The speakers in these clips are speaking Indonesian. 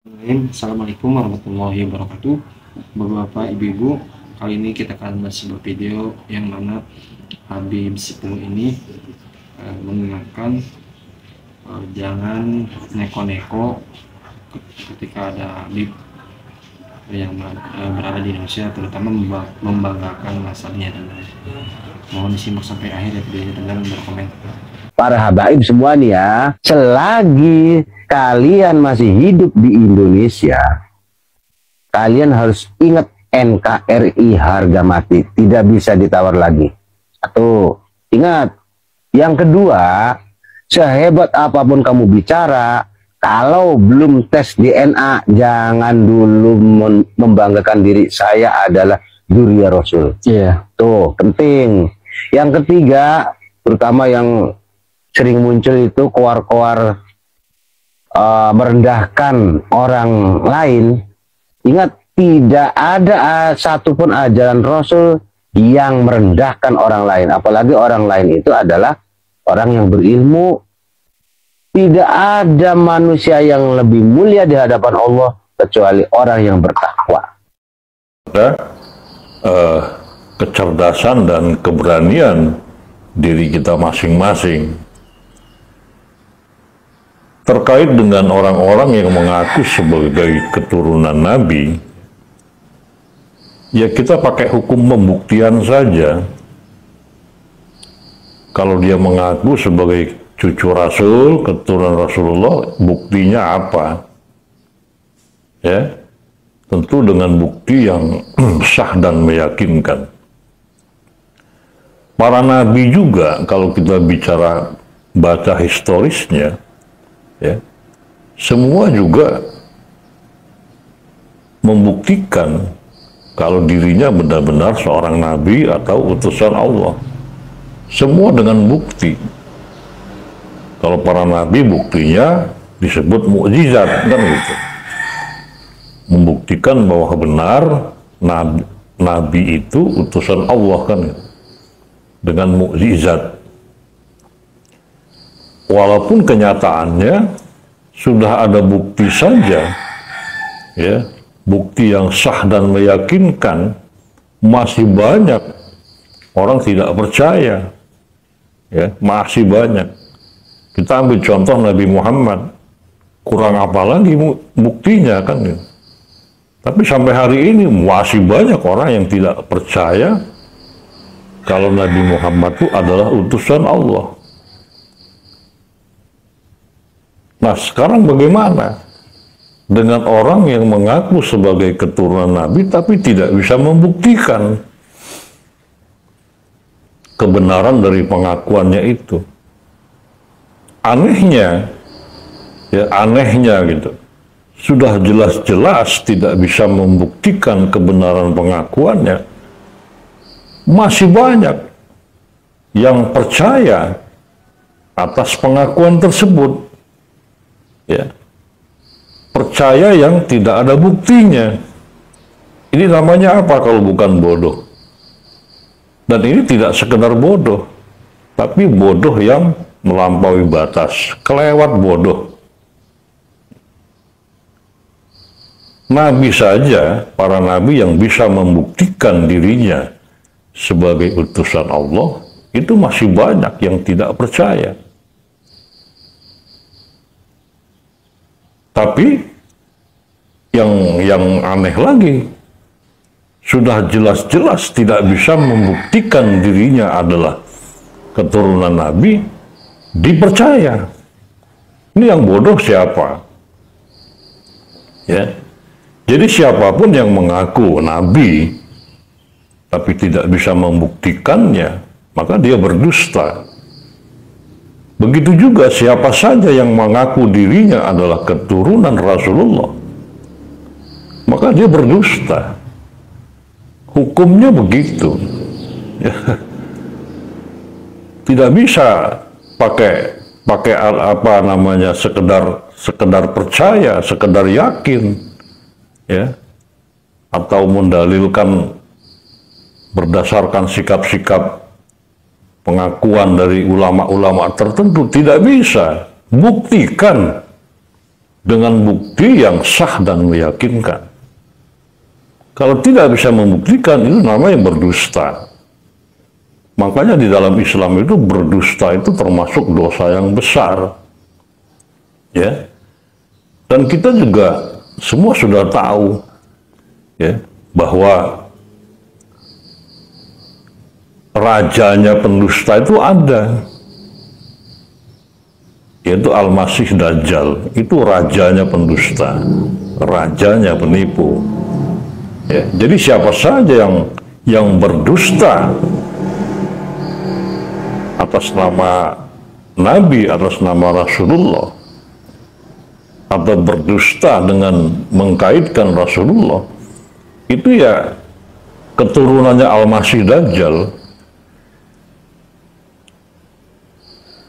Assalamualaikum warahmatullahi wabarakatuh. Bapak-bapak, ibu-ibu, kali ini kita akan bahas sebuah video yang mana Habib Sipung ini mengingatkan jangan neko-neko ketika ada Habib yang berada di Indonesia, terutama membanggakan masalahnya. Dan mohon disimak sampai akhir ya videonya dan jangan berkomen. Para habaib semua nih ya, selagi kalian masih hidup di Indonesia, kalian harus ingat NKRI harga mati, tidak bisa ditawar lagi. Satu, ingat. Yang kedua, sehebat apapun kamu bicara, kalau belum tes DNA, jangan dulu membanggakan diri saya adalah dzurriyyah Rasul. Tuh, penting. Yang ketiga, terutama yang sering muncul itu koar-koar merendahkan orang lain. Ingat, tidak ada satupun ajaran Rasul yang merendahkan orang lain. Apalagi orang lain itu adalah orang yang berilmu. Tidak ada manusia yang lebih mulia di hadapan Allah kecuali orang yang bertakwa. Ada kecerdasan dan keberanian diri kita masing-masing. Terkait dengan orang-orang yang mengaku sebagai keturunan Nabi, ya kita pakai hukum pembuktian saja. Kalau dia mengaku sebagai cucu Rasul, keturunan Rasulullah, buktinya apa? Ya, tentu dengan bukti yang sah dan meyakinkan. Para nabi juga, kalau kita bicara baca historisnya, ya, semua juga membuktikan kalau dirinya benar-benar seorang nabi atau utusan Allah. Semua dengan bukti. Kalau para nabi buktinya disebut mukjizat, kan gitu. Membuktikan bahwa benar nabi itu utusan Allah, kan gitu. Dengan mukjizat. Walaupun kenyataannya sudah ada bukti saja, ya, bukti yang sah dan meyakinkan, masih banyak orang tidak percaya, ya, masih banyak. Kita ambil contoh Nabi Muhammad, kurang apa lagi buktinya, kan, ya. Tapi sampai hari ini masih banyak orang yang tidak percaya kalau Nabi Muhammad itu adalah utusan Allah. Nah, sekarang bagaimana dengan orang yang mengaku sebagai keturunan Nabi tapi tidak bisa membuktikan kebenaran dari pengakuannya itu? Anehnya, ya anehnya gitu, sudah jelas-jelas tidak bisa membuktikan kebenaran pengakuannya, masih banyak yang percaya atas pengakuan tersebut. Ya, percaya yang tidak ada buktinya. Ini namanya apa kalau bukan bodoh? Dan ini tidak sekedar bodoh, tapi bodoh yang melampaui batas, kelewat bodoh. Nabi saja, para nabi yang bisa membuktikan dirinya sebagai utusan Allah, itu masih banyak yang tidak percaya. Tapi yang aneh lagi, sudah jelas-jelas tidak bisa membuktikan dirinya adalah keturunan Nabi, dipercaya. Ini yang bodoh siapa? Ya. Jadi siapapun yang mengaku Nabi tapi tidak bisa membuktikannya, maka dia berdusta. Begitu juga siapa saja yang mengaku dirinya adalah keturunan Rasulullah, maka dia berdusta. Hukumnya begitu. Ya. Tidak bisa pakai apa namanya sekedar percaya, sekedar yakin, ya, atau mendalilkan berdasarkan sikap-sikap pengakuan dari ulama-ulama tertentu. Tidak bisa. Buktikan dengan bukti yang sah dan meyakinkan. Kalau tidak bisa membuktikan, itu namanya berdusta. Makanya di dalam Islam itu berdusta itu termasuk dosa yang besar. Ya. Dan kita juga semua sudah tahu ya, bahwa rajanya pendusta itu ada, yaitu Al-Masih Dajjal. Itu rajanya pendusta, rajanya penipu. Ya, jadi siapa saja yang berdusta atas nama Nabi, atas nama Rasulullah, atau berdusta dengan mengkaitkan Rasulullah, itu ya keturunannya Al-Masih Dajjal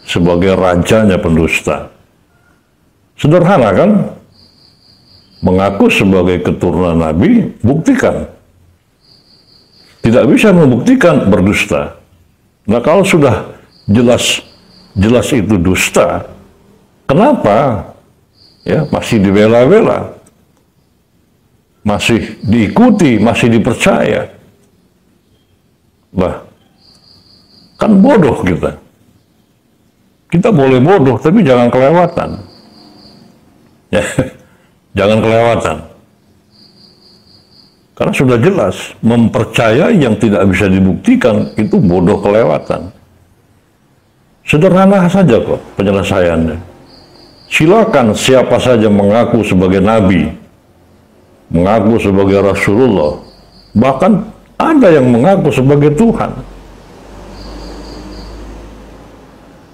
sebagai rajanya pendusta. Sederhana kan? Mengaku sebagai keturunan Nabi, buktikan. Tidak bisa membuktikan, berdusta. Nah, kalau sudah jelas itu dusta, kenapa ya masih dibela-bela, masih diikuti, masih dipercaya? Bah, kan bodoh kita. Kita boleh bodoh, tapi jangan kelewatan. Ya, jangan kelewatan. Karena sudah jelas, mempercayai yang tidak bisa dibuktikan, itu bodoh kelewatan. Sederhana saja kok penyelesaiannya. Silakan siapa saja mengaku sebagai Nabi, mengaku sebagai Rasulullah, bahkan ada yang mengaku sebagai Tuhan.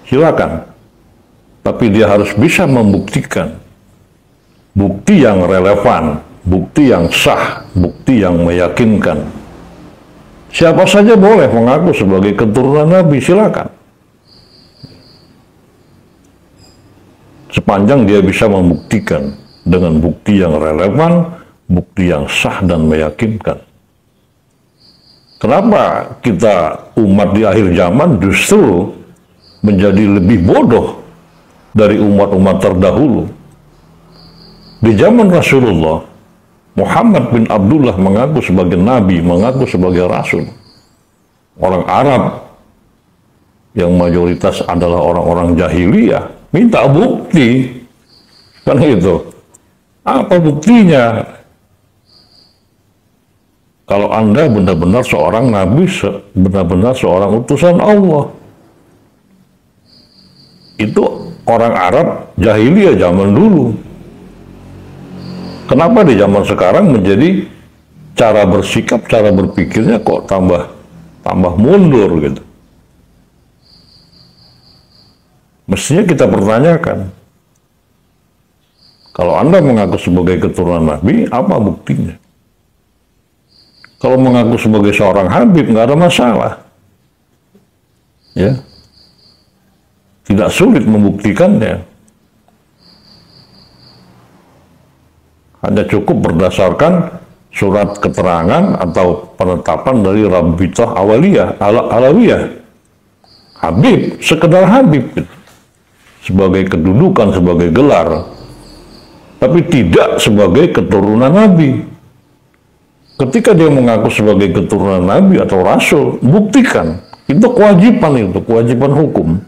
Silakan, tapi dia harus bisa membuktikan bukti yang relevan, bukti yang sah, bukti yang meyakinkan. Siapa saja boleh mengaku sebagai keturunan Nabi, silakan. Sepanjang dia bisa membuktikan dengan bukti yang relevan, bukti yang sah dan meyakinkan. Kenapa kita umat di akhir zaman justru menjadi lebih bodoh dari umat-umat terdahulu? Di zaman Rasulullah, Muhammad bin Abdullah mengaku sebagai Nabi, mengaku sebagai Rasul. Orang Arab yang mayoritas adalah orang-orang jahiliyah, minta bukti. Kan itu. Apa buktinya? Kalau Anda benar-benar seorang Nabi, benar-benar seorang utusan Allah. Itu orang Arab jahiliyah zaman dulu. Kenapa di zaman sekarang menjadi cara bersikap, cara berpikirnya kok tambah mundur gitu? Mestinya kita pertanyakan, kalau Anda mengaku sebagai keturunan Nabi, apa buktinya? Kalau mengaku sebagai seorang Habib, nggak ada masalah. Ya, tidak sulit membuktikannya. Hanya cukup berdasarkan surat keterangan atau penetapan dari Rabitah Alawiyah. Habib, sekedar Habib. Gitu. Sebagai kedudukan, sebagai gelar. Tapi tidak sebagai keturunan Nabi. Ketika dia mengaku sebagai keturunan Nabi atau Rasul, buktikan. Itu kewajiban hukum.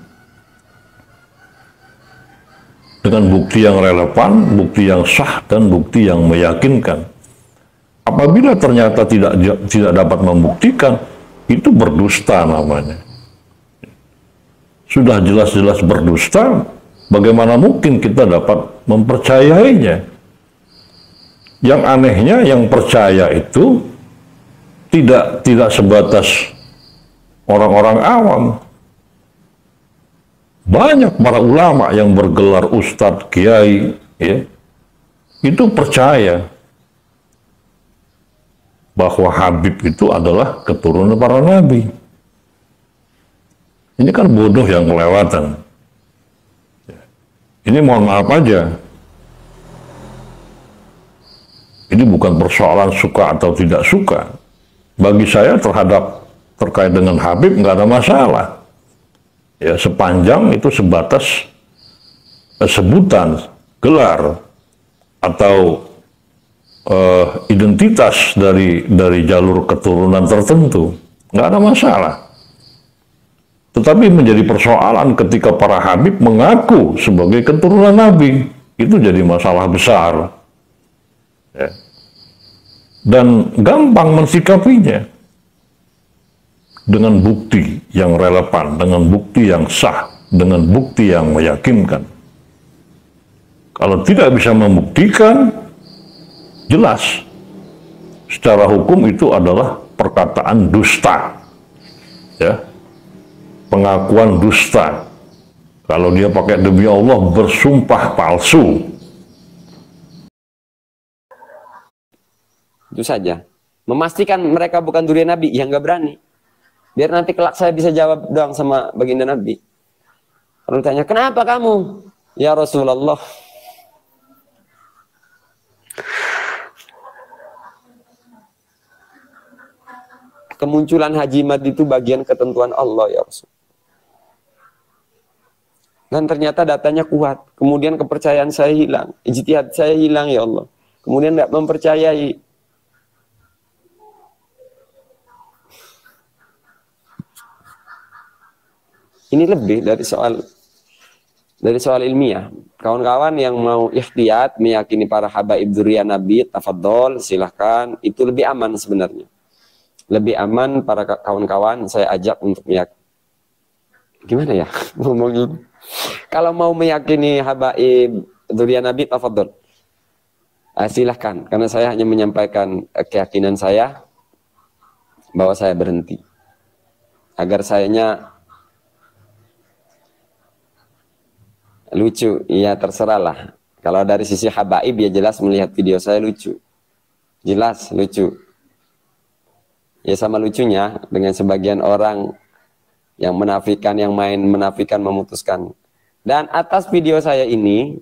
Dengan bukti yang relevan, bukti yang sah, dan bukti yang meyakinkan. Apabila ternyata tidak dapat membuktikan, itu berdusta namanya. Sudah jelas-jelas berdusta, bagaimana mungkin kita dapat mempercayainya? Yang anehnya, yang percaya itu tidak sebatas orang-orang awam. Banyak para ulama yang bergelar ustadz, kiai, ya, itu percaya bahwa Habib itu adalah keturunan para nabi. Ini kan bodoh yang kelewatan. Ini mohon maaf aja. Ini bukan persoalan suka atau tidak suka. Bagi saya terkait dengan Habib nggak ada masalah. Ya, sepanjang itu sebatas sebutan, gelar, atau identitas dari jalur keturunan tertentu, nggak ada masalah. Tetapi menjadi persoalan ketika para habib mengaku sebagai keturunan Nabi, itu jadi masalah besar. Ya. Dan gampang mensikapinya dengan bukti yang relevan, dengan bukti yang sah, dengan bukti yang meyakinkan. Kalau tidak bisa membuktikan, jelas secara hukum itu adalah perkataan dusta, ya, pengakuan dusta. Kalau dia pakai demi Allah bersumpah palsu. Itu saja. Memastikan mereka bukan durian Nabi, ya nggak berani. Biar nanti kelak saya bisa jawab doang sama baginda Nabi. Kalau ditanya, kenapa kamu? Ya Rasulullah. Kemunculan hajimat itu bagian ketentuan Allah ya Rasul. Dan ternyata datanya kuat. Kemudian kepercayaan saya hilang. Ijtihad saya hilang ya Allah. Kemudian tidak mempercayai. Ini lebih dari soal ilmiah. Kawan-kawan yang mau ikhtiyat meyakini para habaib dzurriyyah Nabi, tafadhol, silahkan. Itu lebih aman sebenarnya. Lebih aman para kawan-kawan saya ajak untuk meyakini. Gimana ya ngomongin? Kalau mau meyakini habaib dzurriyyah Nabi, tafadhol. Silahkan, karena saya hanya menyampaikan keyakinan saya bahwa saya berhenti. Agar sayanya lucu, ya terserahlah. Kalau dari sisi habaib ya jelas melihat video saya lucu. Jelas lucu. Ya sama lucunya dengan sebagian orang yang menafikan, yang main menafikan, memutuskan. Dan atas video saya ini,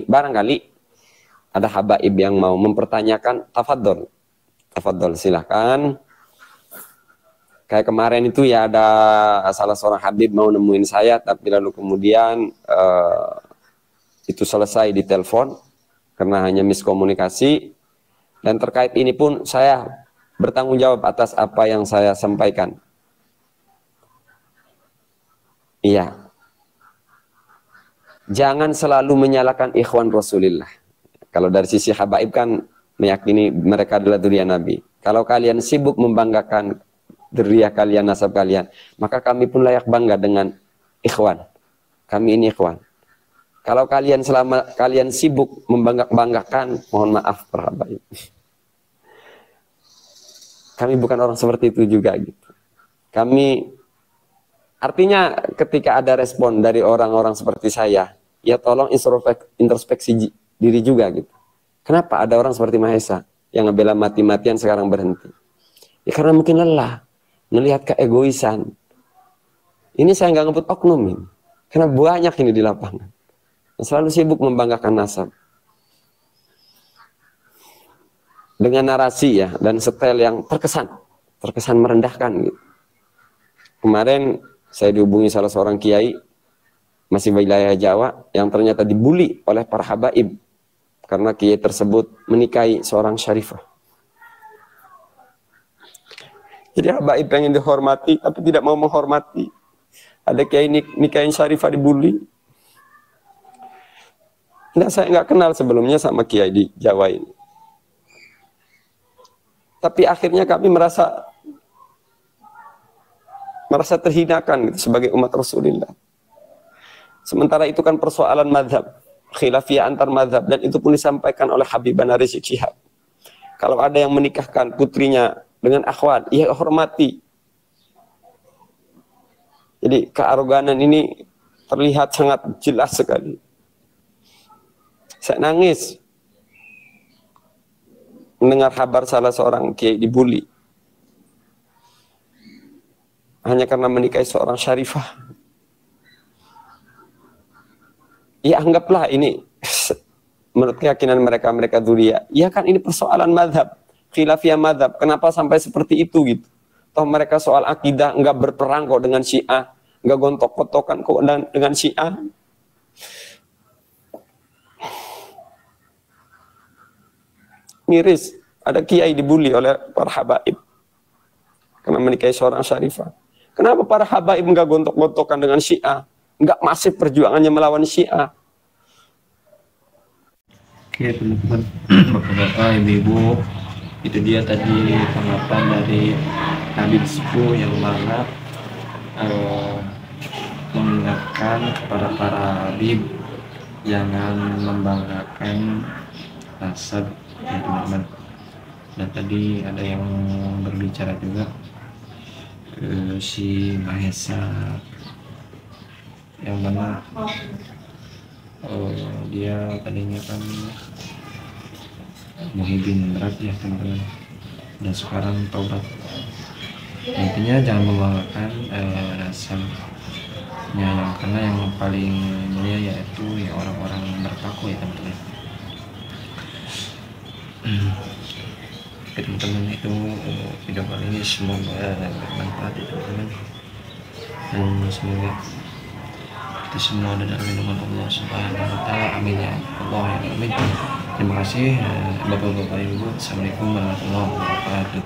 barangkali ada habaib yang mau mempertanyakan, tafadhol. Tafadhol, silahkan. Kayak kemarin itu ya ada salah seorang habib mau nemuin saya, tapi lalu kemudian itu selesai di telepon karena hanya miskomunikasi. Dan terkait ini pun saya bertanggung jawab atas apa yang saya sampaikan. Iya. Jangan selalu menyalahkan ikhwan Rasulullah. Kalau dari sisi habaib kan meyakini mereka adalah dzurriyyah Nabi. Kalau kalian sibuk membanggakan dzurriyyah kalian, nasab kalian, maka kami pun layak bangga dengan ikhwan. Kami ini ikhwan. Kalau kalian selama kalian sibuk membanggakan, mohon maaf para habaib. Kami bukan orang seperti itu juga gitu. Kami artinya ketika ada respon dari orang-orang seperti saya, ya tolong introspeksi diri juga gitu. Kenapa ada orang seperti Mahesa yang ngebela mati-matian sekarang berhenti? Ya karena mungkin lelah melihat keegoisan. Ini saya nggak ngebut oknum ini. Karena banyak ini di lapangan. Selalu sibuk membanggakan nasab. Dengan narasi ya, dan setel yang terkesan merendahkan gitu. Kemarin saya dihubungi salah seorang kiai, masih wilayah Jawa, yang ternyata dibully oleh para habaib. Karena kiai tersebut menikahi seorang syarifah. Jadi habaib pengen dihormati, tapi tidak mau menghormati. Ada kiai nikahin syarifah dibully. Nah, saya nggak kenal sebelumnya sama kiai di Jawa ini. Tapi akhirnya kami merasa terhinakan gitu, sebagai umat Rasulullah. Sementara itu kan persoalan mazhab, khilafiyah antar mazhab, dan itu pun disampaikan oleh Habibana Rizik Syihab. Kalau ada yang menikahkan putrinya dengan akhwat, ya hormati. Jadi kearoganan ini terlihat sangat jelas sekali. Saya nangis mendengar kabar salah seorang kiai dibully hanya karena menikahi seorang syarifah. Ya anggaplah ini menurut keyakinan mereka dzurriyyah. Ya kan ini persoalan mazhab, khilafiyah mazhab. Kenapa sampai seperti itu gitu? Toh mereka soal akidah enggak berperang kok dengan Syiah, enggak gontok-gontokan kok dengan Syiah. miris. Ada kiai dibully oleh para habaib karena menikahi seorang syarifah. Kenapa para habaib enggak gontok-gontokan dengan Syiah? Enggak masif perjuangannya melawan Syiah? Oke teman-teman, bapak-bapak, ibu-ibu, itu dia tadi tanggapan dari Habib Sepuh yang mana mengingatkan kepada para habib jangan membanggakan nasab ya teman-teman. Dan tadi ada yang berbicara juga si Mahesa yang mana dia tadinya kan Muhyiddin berat ya teman-teman, dan sekarang taubat. Intinya jangan membanggakan nasabnya, yang karena yang paling mulia yaitu ya orang-orang bertakwa ya teman-teman. Oke teman-teman, itu video kali ini semoga bermanfaat ya teman-teman, dan semoga kita semua ada dalam lindungan Allah Subhanahu wa taala. Amin ya Allah ya amin. Terima kasih Bapak-bapak Ibu. Assalamualaikum warahmatullahi wabarakatuh.